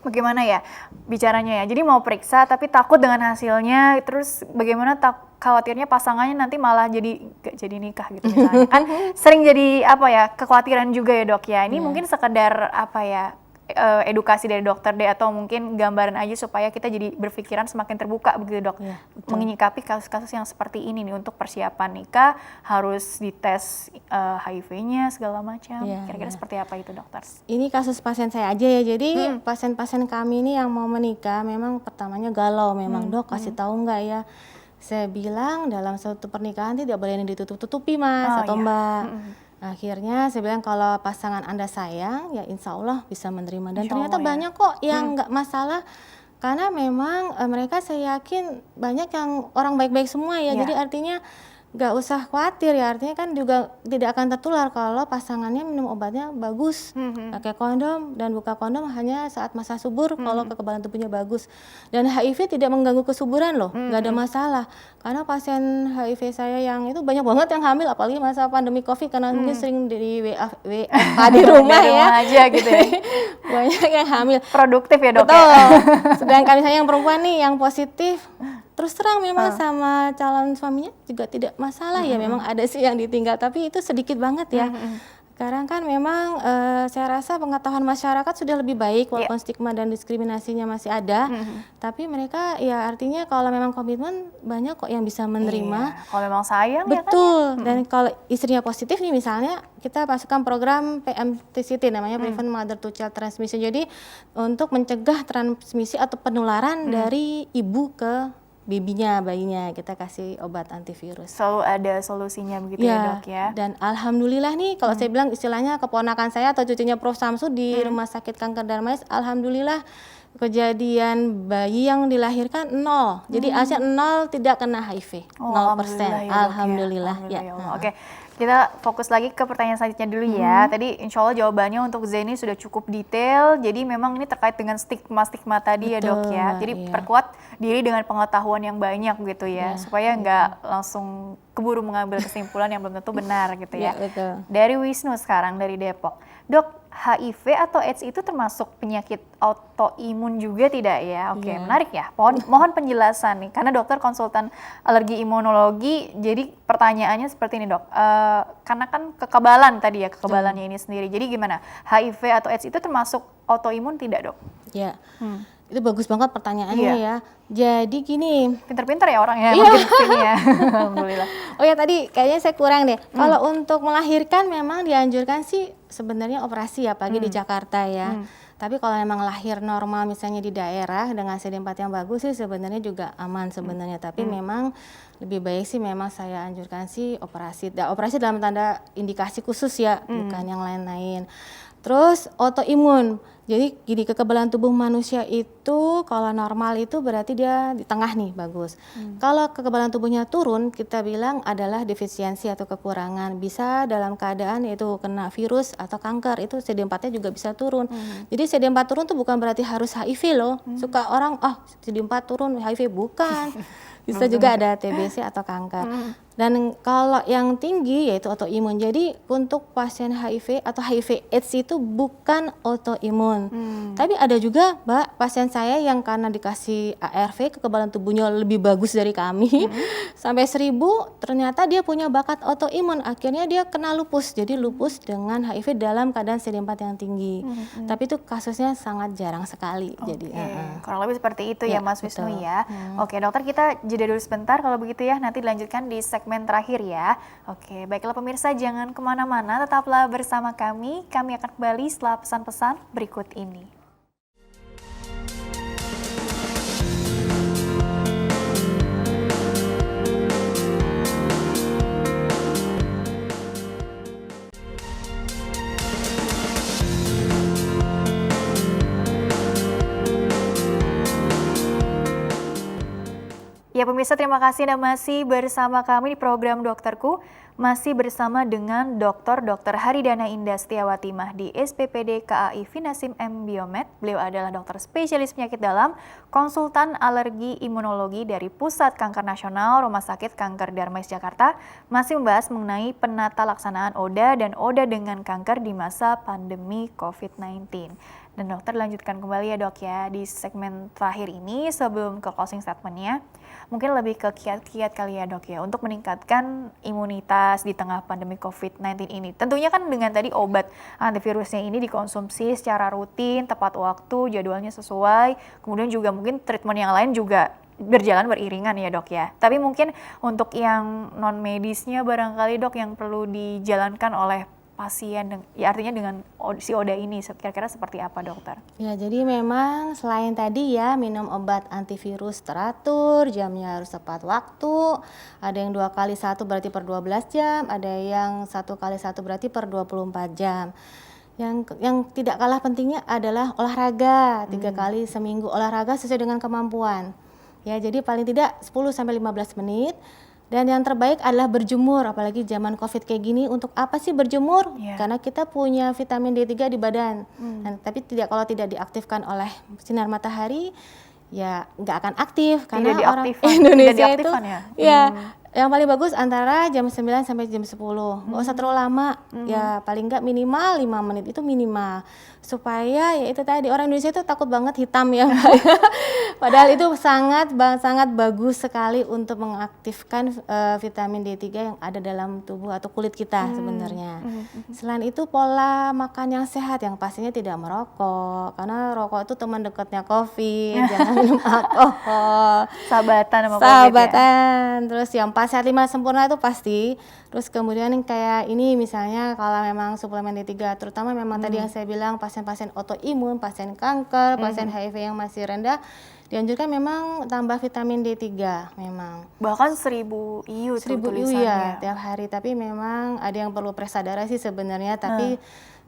A: bagaimana ya bicaranya ya. Jadi mau periksa tapi takut dengan hasilnya, terus bagaimana khawatirnya pasangannya nanti malah jadi gak jadi nikah gitu misalnya. Kan sering jadi apa ya kekhawatiran juga ya dok ya. Ini mungkin sekedar apa ya edukasi dari dokter deh atau mungkin gambaran aja supaya kita jadi berpikiran semakin terbuka begitu dok.
B: Iya, betul.
A: Menyikapi kasus-kasus yang seperti ini nih untuk persiapan nikah harus dites HIV-nya segala macam.
B: Iya,
A: Kira-kira
B: iya.
A: seperti apa itu dokter?
B: Ini kasus pasien saya aja ya. Jadi pasien-pasien kami ini yang mau menikah memang pertamanya galau memang, Dok kasih tahu nggak ya? Saya bilang dalam suatu pernikahan tidak boleh yang ditutup-tutupi Mas
A: Oh,
B: atau
A: iya.
B: Mbak. Akhirnya saya bilang kalau pasangan Anda sayang ya insya Allah bisa menerima dan
A: Insya
B: ternyata
A: Allah ya.
B: banyak kok yang nggak masalah karena memang mereka saya yakin banyak yang orang baik-baik semua ya.
A: Iya.
B: Jadi artinya nggak usah khawatir ya, artinya kan juga tidak akan tertular kalau pasangannya minum obatnya bagus, pakai kondom dan buka kondom hanya saat masa subur kalau kekebalan tubuhnya bagus. Dan HIV tidak mengganggu kesuburan loh, nggak ada masalah. Karena pasien HIV saya yang itu banyak banget yang hamil, apalagi masa pandemi COVID karena mungkin sering di WFH di rumah
A: Dari
B: ya.
A: rumah aja gitu ya.
B: Banyak yang hamil.
A: Produktif ya dok ya?
B: Betul. Sedangkan misalnya yang perempuan nih yang positif, terus terang memang sama calon suaminya juga tidak masalah ya. Memang ada sih yang ditinggal, tapi itu sedikit banget ya. Sekarang kan memang saya rasa pengetahuan masyarakat sudah lebih baik walaupun stigma dan diskriminasinya masih ada. Tapi mereka ya artinya kalau memang komitmen banyak kok yang bisa menerima.
A: Iya. Kalau memang sayang ya kan?
B: Betul. Dan kalau istrinya positif nih misalnya kita masukkan program PMTCT namanya Prevent Mother to Child Transmission. Jadi untuk mencegah transmisi atau penularan dari ibu ke bayinya kita kasih obat antivirus.
A: Selalu ada solusinya begitu ya dok ya?
B: Dan alhamdulillah nih kalau saya bilang istilahnya keponakan saya atau cucunya Prof Samsu di Rumah Sakit Kanker Darmais, alhamdulillah kejadian bayi yang dilahirkan 0. Jadi asnya 0 tidak kena HIV.
A: Oh,
B: 0%.
A: alhamdulillah ya, Dok, ya.
B: Alhamdulillah ya.
A: Allah. Oke, kita fokus lagi ke pertanyaan selanjutnya dulu ya. Tadi insya Allah jawabannya untuk Zeni sudah cukup detail. Jadi memang ini terkait dengan stigma-stigma tadi ya dok ya. Jadi
B: iya.
A: perkuat diri dengan pengetahuan yang banyak gitu ya. Supaya nggak langsung keburu mengambil kesimpulan yang belum tentu benar gitu ya.
B: Iya, betul.
A: Dari Wisnu sekarang dari Depok. Dok, HIV atau AIDS itu termasuk penyakit autoimun juga tidak ya? Oke, menarik ya. Mohon penjelasan nih, karena dokter konsultan alergi imunologi, jadi pertanyaannya seperti ini dok. Karena kan kekebalan tadi ya, kekebalannya ini sendiri. Jadi gimana? HIV atau AIDS itu termasuk autoimun tidak dok?
B: Ya. Itu bagus banget pertanyaannya ya. Jadi gini.
A: Pinter-pinter ya orang ya, makin kesini ya. Alhamdulillah.
B: Oh ya tadi kayaknya saya kurang deh. Kalau untuk melahirkan memang dianjurkan sih sebenarnya operasi ya pagi di Jakarta ya. Tapi kalau memang lahir normal misalnya di daerah dengan CD4 yang bagus sih sebenarnya juga aman sebenarnya. Tapi memang lebih baik sih memang saya anjurkan sih operasi. Operasi dalam tanda indikasi khusus ya, bukan yang lain-lain. Terus autoimun. Jadi gini, kekebalan tubuh manusia itu kalau normal itu berarti dia di tengah nih bagus. Kalau kekebalan tubuhnya turun, kita bilang adalah defisiensi atau kekurangan. Bisa dalam keadaan yaitu kena virus atau kanker, itu CD4-nya juga bisa turun. Jadi CD4 turun tuh bukan berarti harus HIV loh. Suka orang, CD4 turun HIV, bukan. Bisa juga ada TBC atau kanker. Dan kalau yang tinggi yaitu autoimun. Jadi untuk pasien HIV atau HIV AIDS itu bukan autoimun. imun. Tapi ada juga Mbak, pasien saya yang karena dikasih ARV kekebalan tubuhnya lebih bagus dari kami, sampai 1000 ternyata dia punya bakat autoimun, akhirnya dia kena lupus. Jadi lupus dengan HIV dalam keadaan CD4 yang tinggi. Tapi itu kasusnya sangat jarang sekali. Jadi
A: kurang lebih seperti itu ya Mas Wisnu
B: betul.
A: ya. Oke dokter, kita jeda dulu sebentar kalau begitu ya, nanti dilanjutkan di segmen terakhir ya. Oke, baiklah pemirsa, jangan kemana-mana, tetaplah bersama kami akan kembali setelah pesan-pesan berikut ini. Ya pemirsa, terima kasih Anda masih bersama kami di program Dokterku. Masih bersama dengan Dr. Haridana Indah Setiawati Mahdi, SPPD KAI Finasim M Biomed. Beliau adalah dokter spesialis penyakit dalam, konsultan alergi imunologi dari Pusat Kanker Nasional Rumah Sakit Kanker Darmais Jakarta. Masih membahas mengenai penata laksanaan ODA dan ODA dengan kanker di masa pandemi COVID-19. Dan dokter lanjutkan kembali ya dok ya di segmen terakhir ini sebelum ke closing statementnya. Mungkin lebih ke kiat-kiat kali ya dok ya untuk meningkatkan imunitas di tengah pandemi COVID-19 ini. Tentunya kan dengan tadi obat antivirusnya ini dikonsumsi secara rutin, tepat waktu, jadwalnya sesuai. Kemudian juga mungkin treatment yang lain juga berjalan beriringan ya dok ya. Tapi mungkin untuk yang non medisnya barangkali dok yang perlu dijalankan oleh pasien, ya artinya dengan si ODA ini kira-kira seperti apa dokter?
B: Ya, jadi memang selain tadi ya minum obat antivirus teratur, jamnya harus tepat waktu, ada yang 2 kali 1 berarti per 12 jam, ada yang 1 kali 1 berarti per 24 jam. Yang tidak kalah pentingnya adalah olahraga, 3 kali seminggu olahraga sesuai dengan kemampuan. Ya, jadi paling tidak 10-15 menit. Dan yang terbaik adalah berjemur, apalagi zaman COVID kayak gini. Untuk apa sih berjemur? Karena kita punya vitamin D3 di badan. Nah, tapi kalau tidak diaktifkan oleh sinar matahari, ya nggak akan aktif. Karena orang Indonesia itu, yang paling bagus antara jam 9 sampai jam 10. Nggak usah terlalu lama, ya paling nggak minimal 5 menit itu minimal. Supaya ya itu tadi, orang Indonesia itu takut banget hitam ya. Padahal itu sangat bagus sekali untuk mengaktifkan vitamin D3 yang ada dalam tubuh atau kulit kita sebenarnya. Selain itu pola makan yang sehat, yang pastinya tidak merokok. Karena rokok itu teman dekatnya COVID, jangan minum alkohol.
A: Sahabatan sama COVID ya?
B: Terus yang pas sehat 5 sempurna itu pasti. Terus kemudian kayak ini misalnya kalau memang suplemen D3, terutama memang tadi yang saya bilang pasien-pasien autoimun, pasien kanker, pasien HIV yang masih rendah, dianjurkan memang tambah vitamin D3 memang.
A: Bahkan 1000 IU
B: 1000 IU ya tiap hari, tapi memang ada yang perlu periksa darah sih sebenarnya, tapi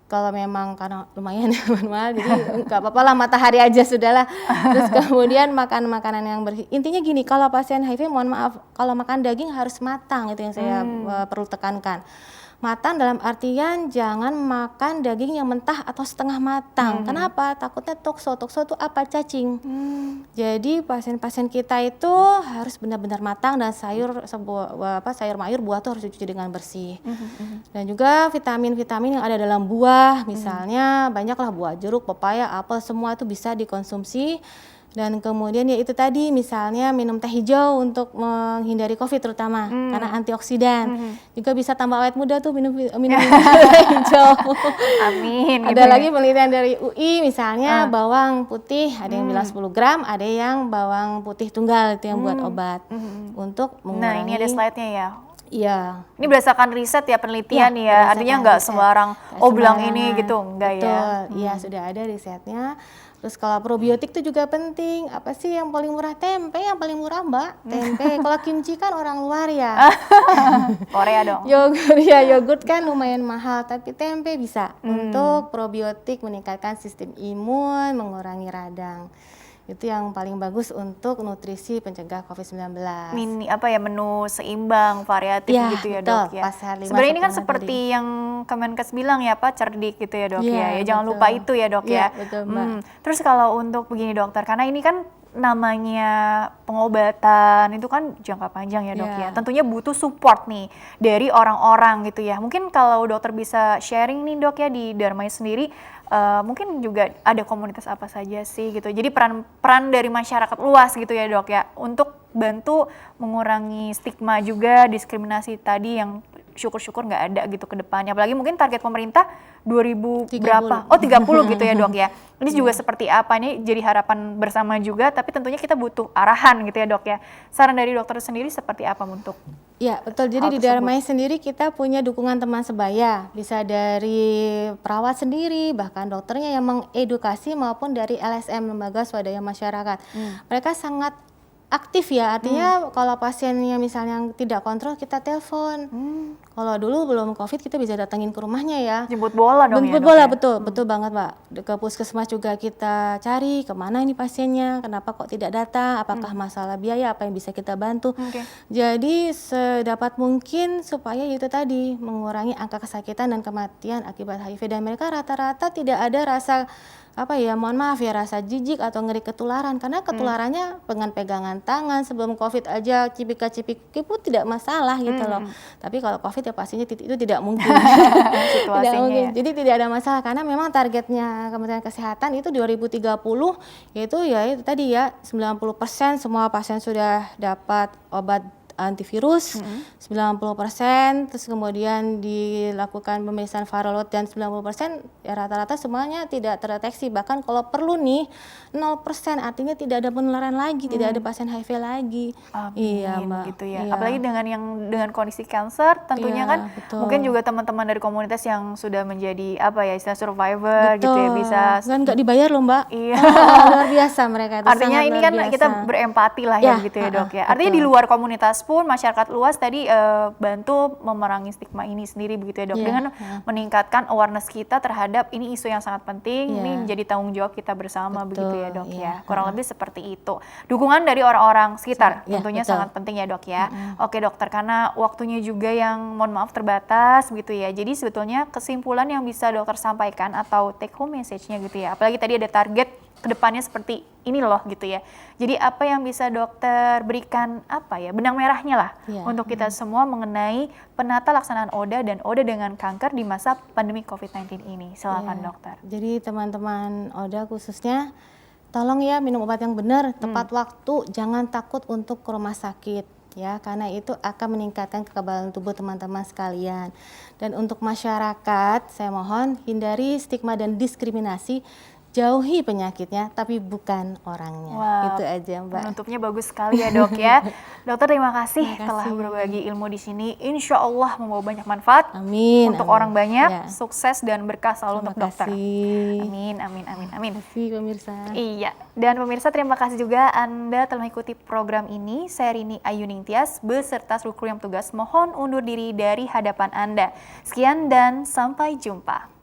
B: kalau memang karena lumayan mahal, jadi nggak apa-apa lah, matahari aja sudahlah. Terus kemudian makan makanan yang bersih. Intinya gini, kalau pasien HIV mohon maaf, kalau makan daging harus matang, itu yang saya perlu tekankan. Matang dalam artian jangan makan daging yang mentah atau setengah matang. Kenapa? Takutnya tokso. Tokso itu apa? Cacing. Jadi pasien-pasien kita itu harus benar-benar matang, dan sayur mayur, buah itu harus dicuci dengan bersih. Dan juga vitamin-vitamin yang ada dalam buah, misalnya banyaklah buah jeruk, pepaya, apel, semua itu bisa dikonsumsi. Dan kemudian ya itu tadi, misalnya minum teh hijau untuk menghindari COVID terutama, karena antioksidan. Juga bisa tambah awet muda tuh minum teh hijau.
A: Amin.
B: Ada lagi penelitian dari UI, misalnya bawang putih, ada yang bilang 10 gram, ada yang bawang putih tunggal, itu yang buat obat. Untuk mengurangi.
A: Nah ini ada slide-nya ya.
B: Iya.
A: Ini berdasarkan riset ya, penelitian ya. Artinya nggak sembarang bilang ini gitu, enggak ya.
B: Iya, sudah ada risetnya. Terus kalau probiotik itu juga penting. Apa sih yang paling murah? Tempe yang paling murah, Mbak. Tempe. Kalau kimchi kan orang luar ya.
A: Korea dong.
B: Yogurt kan lumayan mahal, tapi tempe bisa untuk probiotik, meningkatkan sistem imun, mengurangi radang. Itu yang paling bagus untuk nutrisi pencegah COVID-19.
A: Menu seimbang, variatif gitu ya dok ya. Sebenarnya ini kan seperti yang Kemenkes bilang ya Pak, cerdik gitu ya dok ya. Jangan lupa itu ya dok ya.
B: Betul, Mbak.
A: Terus kalau untuk begini dokter, karena ini kan namanya pengobatan itu kan jangka panjang ya dok ya. Tentunya butuh support nih dari orang-orang gitu ya. Mungkin kalau dokter bisa sharing nih dok ya di Dharmais sendiri, mungkin juga ada komunitas apa saja sih gitu. Jadi peran dari masyarakat luas gitu ya dok ya untuk bantu mengurangi stigma juga diskriminasi tadi yang syukur-syukur nggak ada gitu ke depannya. Apalagi mungkin target pemerintah 2000 berapa? Oh 30 gitu ya dok ya. Ini juga seperti apa nih jadi harapan bersama juga, tapi tentunya kita butuh arahan gitu ya dok ya. Saran dari dokter sendiri seperti apa untuk?
B: Ya betul, jadi di Dharmais sendiri kita punya dukungan teman sebaya, bisa dari perawat sendiri, bahkan dokternya yang mengedukasi maupun dari LSM, Lembaga Swadaya Masyarakat. Mereka sangat aktif ya, artinya kalau pasiennya misalnya yang tidak kontrol kita telepon. Kalau dulu belum COVID kita bisa datangin ke rumahnya ya.
A: Jemput bola dong
B: Jemput
A: ya
B: bola,
A: dok,
B: betul, betul banget Mbak. Ke puskesmas juga kita cari kemana ini pasiennya, kenapa kok tidak datang, apakah masalah biaya, apa yang bisa kita bantu. Jadi sedapat mungkin supaya itu tadi mengurangi angka kesakitan dan kematian akibat HIV, dan mereka rata-rata tidak ada rasa apa ya, mohon maaf ya, rasa jijik atau ngeri ketularan, karena ketularannya dengan pegangan tangan. Sebelum COVID aja cipika-cipiki pun tidak masalah gitu loh. Tapi kalau COVID ya pastinya itu tidak mungkin. Tidak mungkin. Jadi tidak ada masalah karena memang targetnya Kementerian Kesehatan itu 2030 yaitu ya itu tadi ya 90% semua pasien sudah dapat obat antivirus, 90%, terus kemudian dilakukan pemeriksaan viral load dan 90% ya rata-rata semuanya tidak terdeteksi. Bahkan kalau perlu nih 0%, artinya tidak ada penularan lagi, tidak ada pasien HIV lagi. Iya Mbak.
A: Gitu ya.
B: Iya.
A: Apalagi dengan kondisi kanker tentunya kan
B: betul.
A: mungkin juga teman-teman dari komunitas yang sudah menjadi apa ya istilah survivor gitu ya bisa.
B: Kan nggak dibayar loh Mbak.
A: Iya.
B: Luar biasa mereka itu.
A: Artinya
B: sangat
A: ini
B: luar
A: kan
B: biasa.
A: kita berempati lah ya gitu ya dok ya. Artinya di luar komunitas pun masyarakat luas tadi bantu memerangi stigma ini sendiri begitu ya dok. Dengan meningkatkan awareness kita terhadap ini isu yang sangat penting, ini menjadi tanggung jawab kita bersama begitu ya dok ya. Kurang lebih seperti itu. Dukungan dari orang-orang sekitar tentunya sangat penting ya dok ya. Oke dokter, karena waktunya juga yang mohon maaf terbatas begitu ya. Jadi sebetulnya kesimpulan yang bisa dokter sampaikan atau take home message-nya gitu ya. Apalagi tadi ada target kedepannya seperti ini loh gitu ya. Jadi apa yang bisa dokter berikan apa ya benang merahnya lah untuk kita semua mengenai penata laksanaan ODA dan ODA dengan kanker di masa pandemi COVID-19 ini. Silakan dokter.
B: Jadi teman-teman ODA khususnya tolong ya minum obat yang benar, tepat waktu, jangan takut untuk ke rumah sakit ya, karena itu akan meningkatkan kekebalan tubuh teman-teman sekalian. Dan untuk masyarakat, saya mohon hindari stigma dan diskriminasi. Jauhi penyakitnya, tapi bukan orangnya. Itu aja Mbak.
A: Penutupnya bagus sekali ya dok ya. Dokter terima kasih telah berbagi ilmu di sini. Insya Allah membawa banyak manfaat untuk orang banyak. Sukses dan berkah selalu untuk dokter. Amin, amin, amin, amin.
B: Terima kasih pemirsa.
A: Iya, dan pemirsa terima kasih juga Anda telah mengikuti program ini. Saya Rini Ayuning Tias beserta seluruh kru yang tugas mohon undur diri dari hadapan Anda. Sekian dan sampai jumpa.